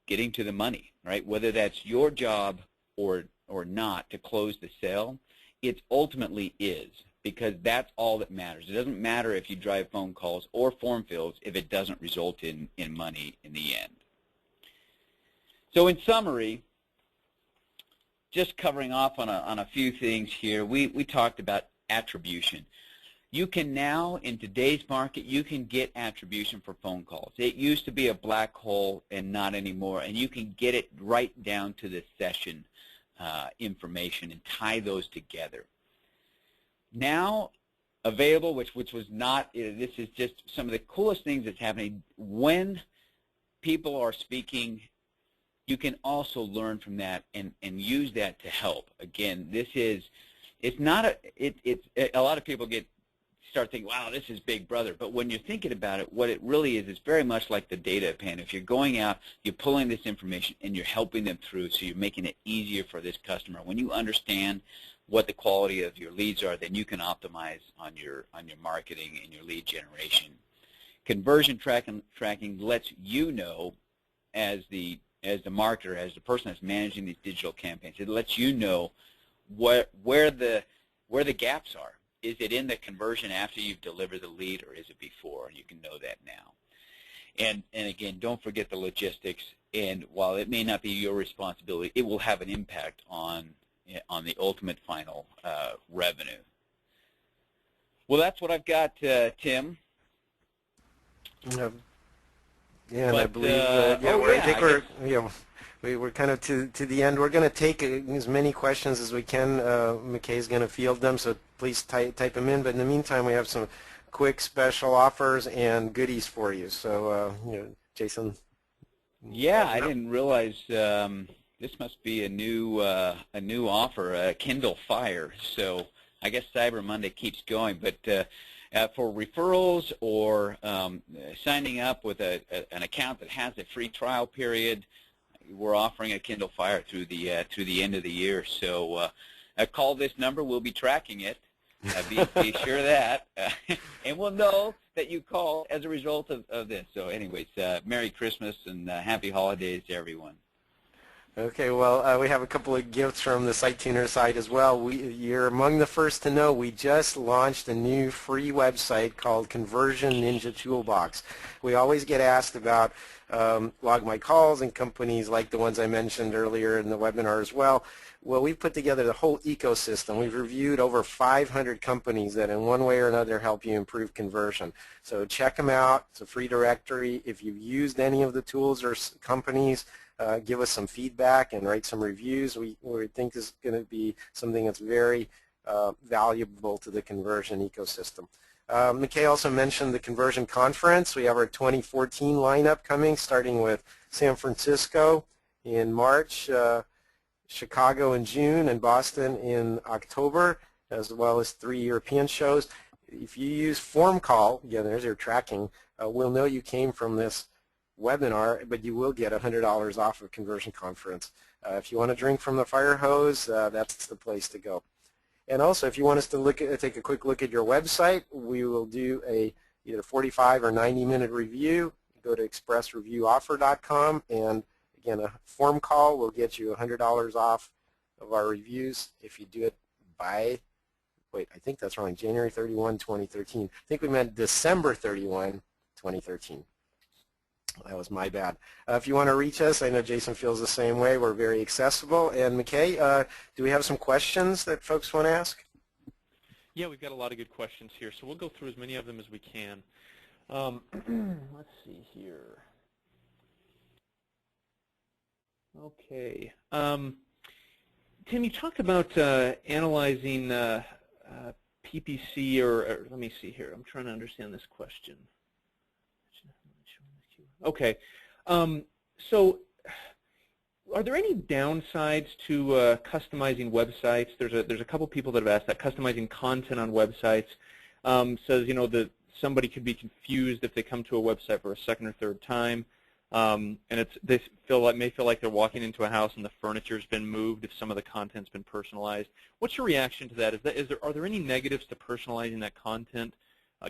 getting to the money, right? Whether that's your job or not to close the sale, it ultimately is, because that's all that matters. It doesn't matter if you drive phone calls or form fills if it doesn't result in money in the end. So in summary, just covering off on a few things here, we talked about attribution. You can now, in today's market, you can get attribution for phone calls. It used to be a black hole and not anymore, and you can get it right down to the session information and tie those together. Now available, which was not, this is just some of the coolest things that's happening. When people are speaking, you can also learn from that and use that to help. Again, this is, it's not a lot of people start thinking, wow, this is Big Brother. But when you're thinking about it, what it really is very much like the data pen. If you're going out, you're pulling this information and you're helping them through, so you're making it easier for this customer. When you understand what the quality of your leads are, then you can optimize on your marketing and your lead generation. Conversion tracking lets you know, as the marketer, as the person that's managing these digital campaigns, it lets you know where the gaps are. Is it in the conversion after you've delivered the lead, or is it before? And you can know that now. And again, don't forget the logistics. And while it may not be your responsibility, it will have an impact on the ultimate final revenue. Well, that's what I've got, Tim. Yeah, and I believe I think we're kind of to the end. We're going to take as many questions as we can. McKay's going to field them, so please type them in. But in the meantime, we have some quick special offers and goodies for you. So, Jason. Yeah, I didn't realize this must be a new offer, Kindle Fire. So I guess Cyber Monday keeps going, but for referrals or signing up with an account that has a free trial period, we're offering a Kindle Fire through the end of the year. So call this number. We'll be tracking it. Be sure of that, and we'll know that you called as a result of this. So anyways, Merry Christmas and Happy Holidays to everyone. Okay, well, we have a couple of gifts from the Site Tuner site as well. You're among the first to know we just launched a new free website called Conversion Ninja Toolbox. We always get asked about LogMyCalls and companies like the ones I mentioned earlier in the webinar as well. Well, we've put together the whole ecosystem. We've reviewed over 500 companies that in one way or another help you improve conversion. So check them out. It's a free directory. If you've used any of the tools or companies, give us some feedback and write some reviews. We think this is going to be something that's very valuable to the conversion ecosystem. McKay also mentioned the Conversion Conference. We have our 2014 lineup coming, starting with San Francisco in March, Chicago in June, and Boston in October, as well as 3 European shows. If you use FormCall, again, there's your tracking, we'll know you came from this webinar, but you will get $100 off of Conversion Conference. If you want to drink from the fire hose, that's the place to go. And also, if you want us to take a quick look at your website, we will do either 45 or 90-minute review. Go to expressreviewoffer.com, and again, a form call will get you $100 off of our reviews if you do it by, wait, I think that's wrong, January 31, 2013. I think we meant December 31, 2013. That was my bad. If you want to reach us, I know Jason feels the same way. We're very accessible. And McKay, do we have some questions that folks want to ask? Yeah, we've got a lot of good questions here, so we'll go through as many of them as we can. Let's see here. Okay. Tim, you talked about analyzing PPC, or let me see here. I'm trying to understand this question. Okay. So are there any downsides to customizing websites? There's a couple people that have asked that. Customizing content on websites says, that somebody could be confused if they come to a website for a second or third time. And they may feel like they're walking into a house and the furniture's been moved if some of the content's been personalized. What's your reaction to that? Are there any negatives to personalizing that content?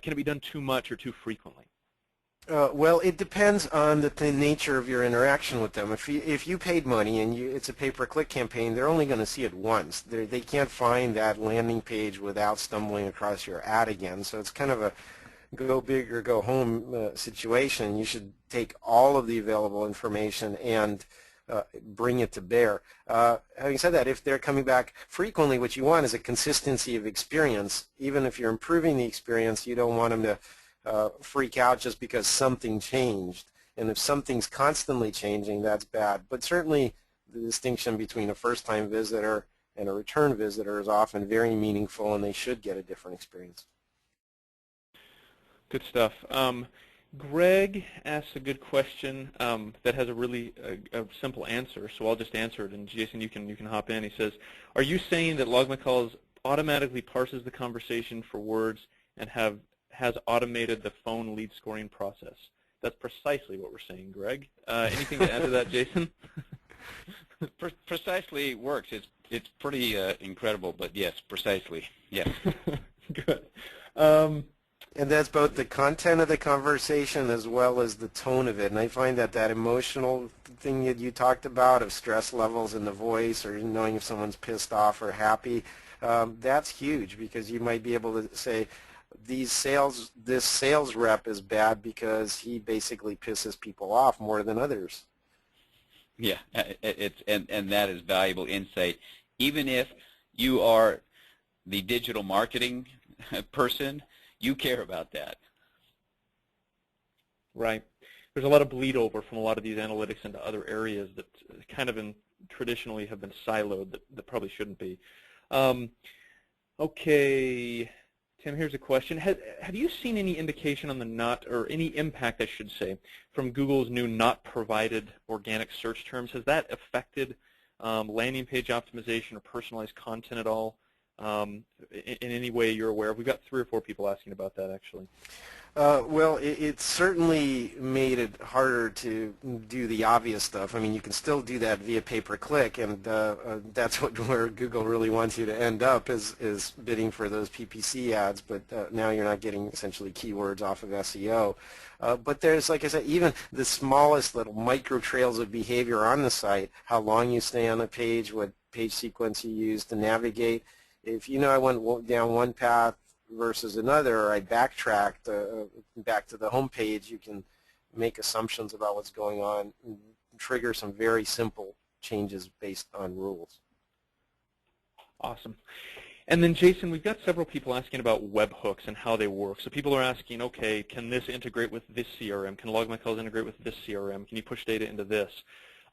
Can it be done too much or too frequently? Well, it depends on the nature of your interaction with them. If you paid money and it's a pay-per-click campaign, they're only going to see it once. They can't find that landing page without stumbling across your ad again. So it's kind of a go big or go home situation. You should take all of the available information and bring it to bear. Having said that, if they're coming back frequently, what you want is a consistency of experience. Even if you're improving the experience, you don't want them to freak out just because something changed. And if something's constantly changing, that's bad. But certainly the distinction between a first-time visitor and a return visitor is often very meaningful, and they should get a different experience. Good stuff. Greg asks a good question that has a really simple answer, so I'll just answer it, and Jason, you can hop in. He says, are you saying that LogMyCalls automatically parses the conversation for words and has automated the phone lead scoring process? That's precisely what we're saying, Greg. Anything to add to that, Jason? Precisely works. It's pretty incredible, but yes, precisely, yes. Good. And that's both the content of the conversation as well as the tone of it. And I find that that emotional thing that you talked about of stress levels in the voice or knowing if someone's pissed off or happy, that's huge because you might be able to say, this sales rep is bad because he basically pisses people off more than others. Yeah, and that is valuable insight. Even if you are the digital marketing person, you care about that. Right. There's a lot of bleed over from a lot of these analytics into other areas that kind of traditionally have been siloed that probably shouldn't be. Okay, Tim, here's a question. Have you seen any indication on the or any impact, I should say, from Google's new not provided organic search terms? Has that affected landing page optimization or personalized content at all? In any way you're aware of? We've got 3 or 4 people asking about that, actually. Well, it certainly made it harder to do the obvious stuff. I mean, you can still do that via pay-per-click, and that's where Google really wants you to end up is bidding for those PPC ads, but now you're not getting essentially keywords off of SEO. But there's, like I said, even the smallest little micro trails of behavior on the site, how long you stay on a page, what page sequence you use to navigate. If you know I went down one path versus another, or I backtracked back to the home page, you can make assumptions about what's going on and trigger some very simple changes based on rules. Awesome. And then, Jason, we've got several people asking about webhooks and how they work. So people are asking, okay, can this integrate with this CRM? Can LogMyCalls integrate with this CRM? Can you push data into this?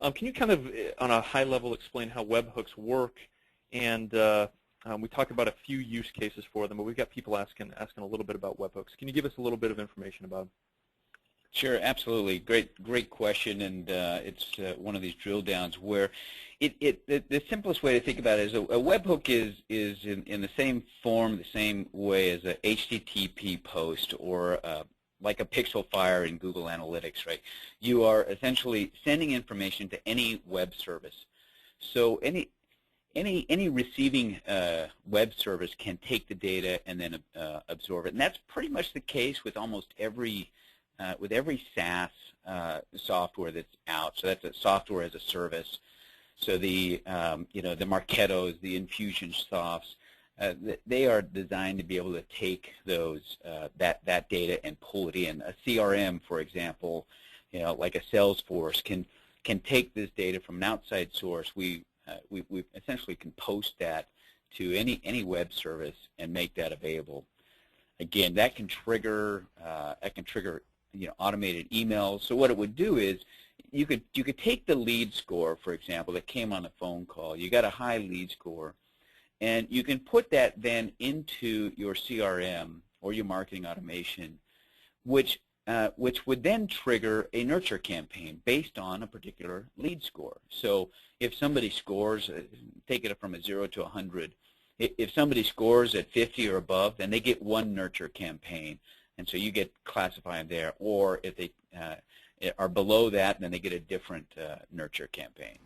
Can you kind of, on a high level, explain how webhooks work? And we talked about a few use cases for them, but we've got people asking a little bit about webhooks. Can you give us a little bit of information about them? Sure, absolutely. Great question, and it's one of these drill downs where the simplest way to think about it is a webhook is in the same form, the same way as a HTTP post or like a pixel fire in Google Analytics, right? You are essentially sending information to any web service. So any receiving web service can take the data and then absorb it, and that's pretty much the case with almost every SaaS software that's out. So that's a software as a service. So the the Marketos, the Infusionsoft, they are designed to be able to take those that data and pull it in. A CRM, for example, like a Salesforce, can take this data from an outside source. We essentially can post that to any web service and make that available. Again, that can trigger automated emails. So what it would do is you could take the lead score, for example, that came on a phone call. You got a high lead score, and you can put that then into your CRM or your marketing automation, which would then trigger a nurture campaign based on a particular lead score. So if somebody scores, take it from a 0 to 100, if somebody scores at 50 or above, then they get one nurture campaign, and so you get classified there. Or if they are below that, then they get a different nurture campaign.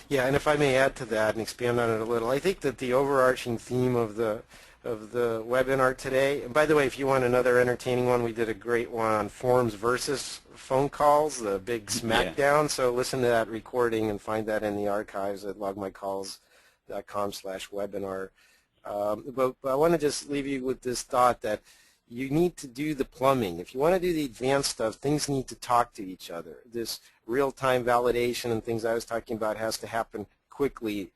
Yeah, and if I may add to that and expand on it a little, I think that the overarching theme of the webinar today, and by the way, if you want another entertaining one, we did a great one on forums versus phone calls, the big smackdown. Yeah. So listen to that recording and find that in the archives at logmycalls.com/webinar. But I want to just leave you with this thought that you need to do the plumbing. If you want to do the advanced stuff, things need to talk to each other. This real-time validation and things I was talking about has to happen quickly.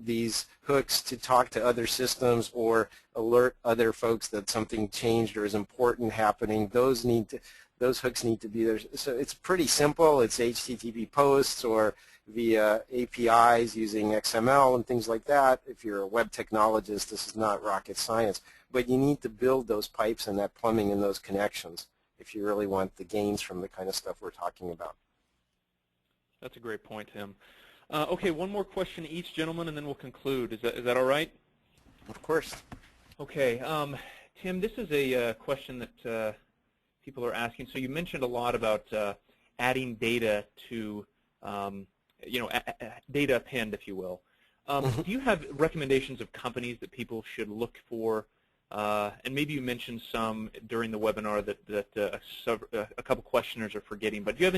These hooks to talk to other systems or alert other folks that something changed or is important happening, those hooks need to be there. So it's pretty simple. It's HTTP posts or via APIs using XML and things like that. If you're a web technologist, this is not rocket science. But you need to build those pipes and that plumbing and those connections if you really want the gains from the kind of stuff we're talking about. That's a great point, Tim. Okay, one more question each, gentlemen, and then we'll conclude. Is that all right? Of course. Okay, Tim, this is a question that people are asking. So you mentioned a lot about adding data to, data append, if you will. Do you have recommendations of companies that people should look for And maybe you mentioned some during the webinar that a couple questioners are forgetting. But do you have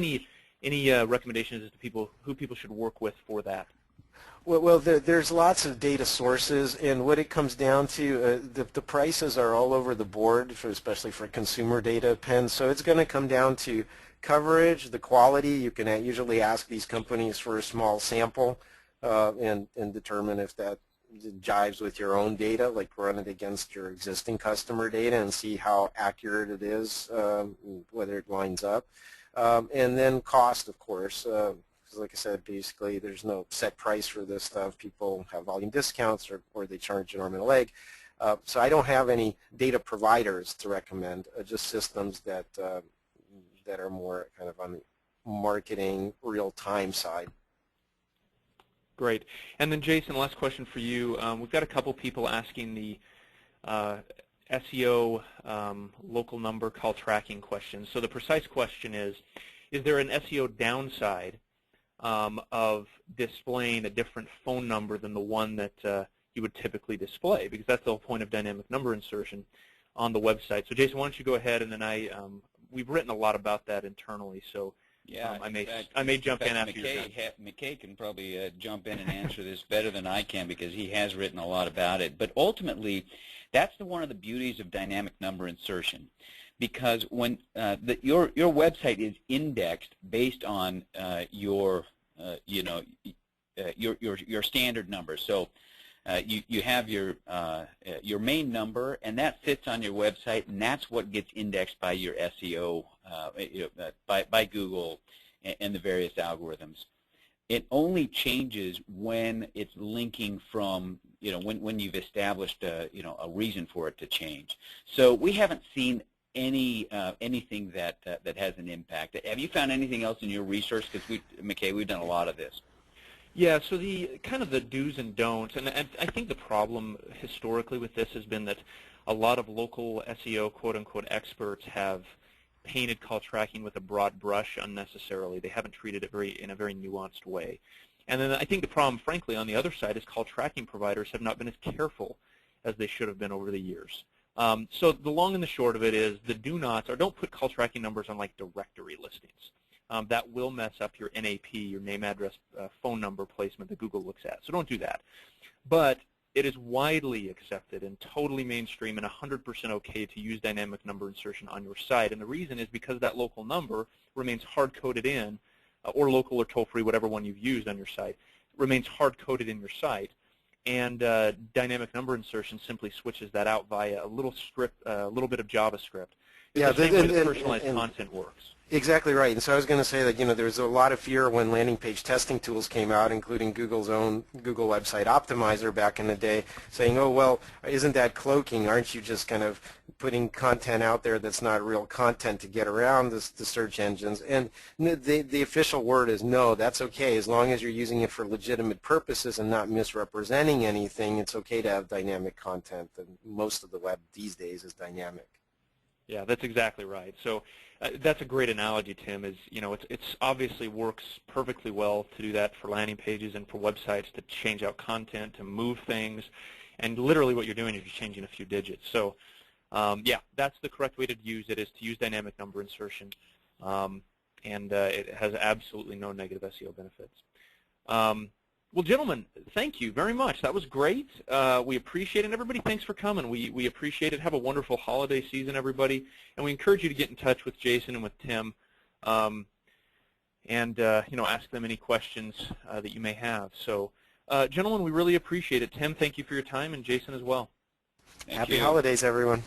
any recommendations as to who people should work with for that? Well, there's lots of data sources, and what it comes down to, the prices are all over the board, especially for consumer data pens. So it's going to come down to coverage, the quality. You can usually ask these companies for a small sample and determine if that jives with your own data, like run it against your existing customer data and see how accurate it is, whether it lines up. And then cost, of course. Like I said, basically there's no set price for this stuff. People have volume discounts or they charge an arm and a leg. So I don't have any data providers to recommend, just systems that are more kind of on the marketing real-time side. Great. And then Jason, last question for you. We've got a couple people asking the SEO local number call tracking questions. So the precise question is there an SEO downside of displaying a different phone number than the one that you would typically display? Because that's the whole point of dynamic number insertion on the website. So Jason, why don't you go ahead, and then we've written a lot about that internally, so yeah, I may jump in after you're done. McKay can probably jump in and answer this better than I can because he has written a lot about it. But ultimately, that's one of the beauties of dynamic number insertion, because when your website is indexed based on your standard number. So you have your main number, and that sits on your website, and that's what gets indexed by your SEO, by Google and the various algorithms. It only changes when it's linking from, when you've established a reason for it to change. So we haven't seen anything that has an impact. Have you found anything else in your research? Because McKay, we've done a lot of this. Yeah, so the kind of the do's and don'ts, and I think the problem historically with this has been that a lot of local SEO quote-unquote experts have painted call tracking with a broad brush unnecessarily. They haven't treated it in a very nuanced way. And then I think the problem, frankly, on the other side is call tracking providers have not been as careful as they should have been over the years. So the long and the short of it is the do-nots are don't put call tracking numbers on like directory listings. That will mess up your NAP, your name, address, phone number placement that Google looks at. So don't do that. But it is widely accepted and totally mainstream and 100% okay to use dynamic number insertion on your site. And the reason is because that local number remains hard-coded in, or local or toll-free, whatever one you've used on your site, remains hard-coded in your site. And dynamic number insertion simply switches that out via a little bit of JavaScript. It's the same way that personalized content works. Exactly right. And so I was going to say that, there was a lot of fear when landing page testing tools came out, including Google's own Google Website Optimizer back in the day, saying, oh, well, isn't that cloaking? Aren't you just kind of putting content out there that's not real content to get around the search engines? And the official word is no, that's okay. As long as you're using it for legitimate purposes and not misrepresenting anything, it's okay to have dynamic content. And most of the web these days is dynamic. Yeah, that's exactly right. So that's a great analogy, Tim, is, it's obviously works perfectly well to do that for landing pages and for websites to change out content, to move things, and literally what you're doing is you're changing a few digits. So yeah, that's the correct way to use it, is to use dynamic number insertion, and it has absolutely no negative SEO benefits. Well, gentlemen, thank you very much. That was great. We appreciate it. And everybody, thanks for coming. We appreciate it. Have a wonderful holiday season, everybody. And we encourage you to get in touch with Jason and with Tim, and ask them any questions that you may have. So, gentlemen, we really appreciate it. Tim, thank you for your time, and Jason as well. Happy holidays, everyone.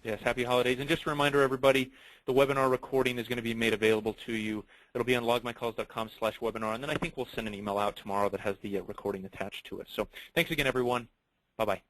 Yes, happy holidays. And just a reminder, everybody, the webinar recording is going to be made available to you. It'll be on logmycalls.com/webinar, and then I think we'll send an email out tomorrow that has the recording attached to it. So thanks again, everyone. Bye-bye.